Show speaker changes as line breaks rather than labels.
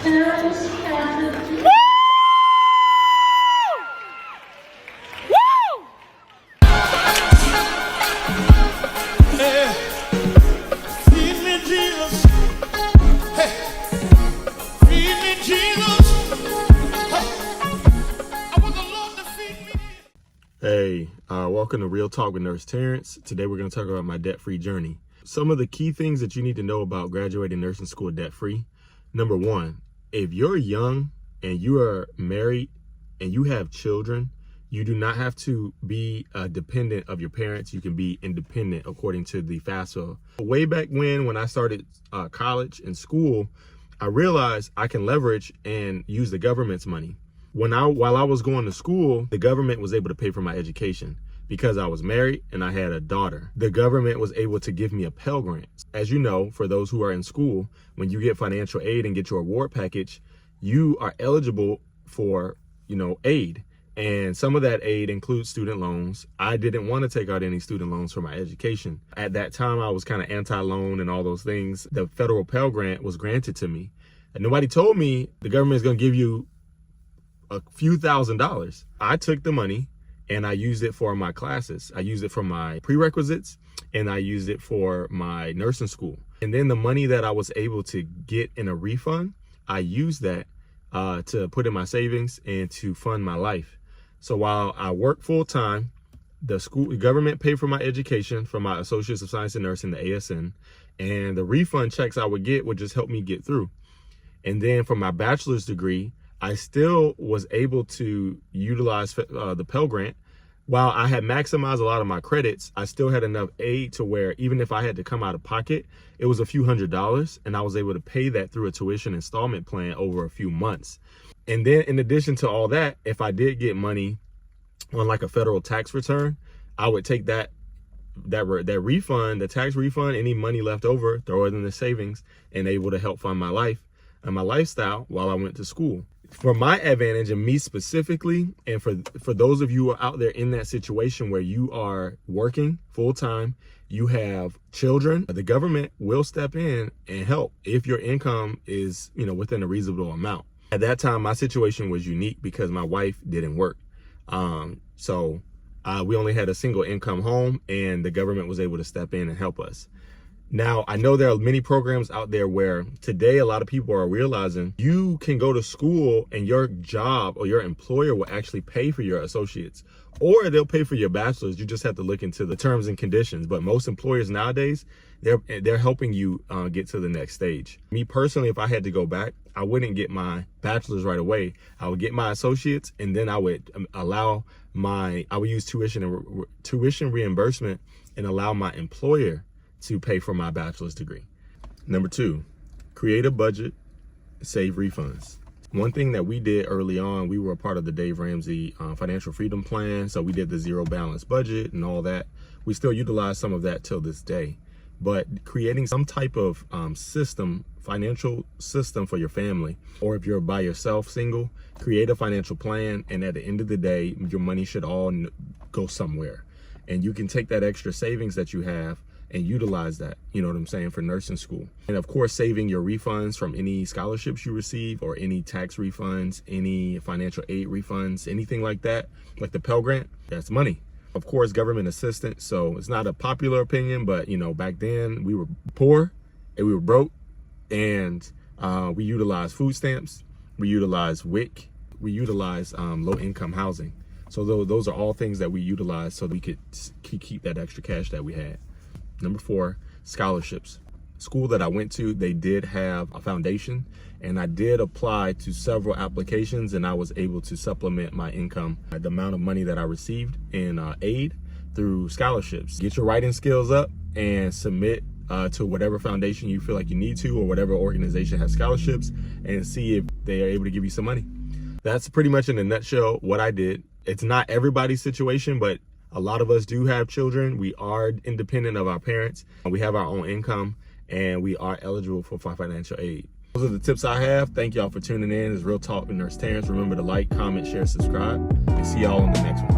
Hey, welcome to Real Talk with Nurse Terrence. Today we're going to talk about my debt-free journey. Some of the key things that you need to know about graduating nursing school debt-free. Number one, if you're young and you are married and you have children, you do not have to be dependent of your parents. You can be independent according to the FAFSA. Way back when I started college and school, I realized I can leverage and use the government's money. While I was going to school, the government was able to pay for my education because I was married and I had a daughter. The government was able to give me a Pell Grant. As you know, for those who are in school, when you get financial aid and get your award package, you are eligible for, aid. And some of that aid includes student loans. I didn't want to take out any student loans for my education. At that time, I was kind of anti-loan and all those things. The federal Pell Grant was granted to me. And nobody told me the government is going to give you a few $1,000s. I took the money and I used it for my classes. I used it for my prerequisites and I used it for my nursing school. And then the money that I was able to get in a refund, I used that to put in my savings and to fund my life. So while I worked full time, the government paid for my education for my Associates of Science in Nursing, the ASN, and the refund checks I would get would just help me get through. And then for my bachelor's degree, I still was able to utilize the Pell Grant. While I had maximized a lot of my credits, I still had enough aid to where even if I had to come out of pocket, it was a few $100s, and I was able to pay that through a tuition installment plan over a few months. And then in addition to all that, if I did get money on like a federal tax return, I would take that refund, the tax refund, any money left over, throw it in the savings, and able to help fund my life and my lifestyle while I went to school. For my advantage and me specifically, and for those of you who are out there in that situation where you are working full time, you have children, the government will step in and help if your income is, within a reasonable amount. At that time, my situation was unique because my wife didn't work. So we only had a single income home and the government was able to step in and help us. Now, I know there are many programs out there where today a lot of people are realizing you can go to school and your job or your employer will actually pay for your associates, or they'll pay for your bachelor's. You just have to look into the terms and conditions. But most employers nowadays, they're helping you get to the next stage. Me personally, if I had to go back, I wouldn't get my bachelor's right away. I would get my associates, and then I would I would use tuition reimbursement and allow my employer to pay for my bachelor's degree. Number two, create a budget, save refunds. One thing that we did early on, we were a part of the Dave Ramsey Financial Freedom Plan. So we did the zero balance budget and all that. We still utilize some of that till this day. But creating some type of financial system for your family, or if you're by yourself, single, create a financial plan. And at the end of the day, your money should all go somewhere. And you can take that extra savings that you have and utilize that, for nursing school. And of course, saving your refunds from any scholarships you receive or any tax refunds, any financial aid refunds, anything like that, like the Pell Grant, that's money. Of course, government assistance. So it's not a popular opinion, but back then we were poor and we were broke, and we utilized food stamps, we utilized WIC, we utilized low income housing. So those are all things that we utilized so we could keep that extra cash that we had. Number four, scholarships. School that I went to, they did have a foundation, and I did apply to several applications, and I was able to supplement my income, the amount of money that I received in aid through scholarships. Get your writing skills up and submit to whatever foundation you feel like you need to, or whatever organization has scholarships, and see if they are able to give you some money. That's pretty much in a nutshell what I did. It's not everybody's situation, but a lot of us do have children. We are independent of our parents. We have our own income, and we are eligible for financial aid. Those are the tips I have. Thank y'all for tuning in. It's Real Talk with Nurse Terrence. Remember to like, comment, share, subscribe, and see y'all on the next one.